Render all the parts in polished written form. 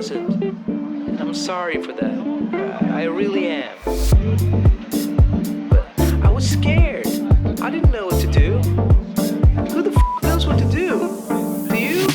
wasn't. And I'm sorry for that. I really am. But I was scared. I didn't know what to do. Who the knows what to do? Do you?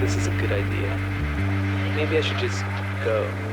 This is a good idea. Maybe I should just go.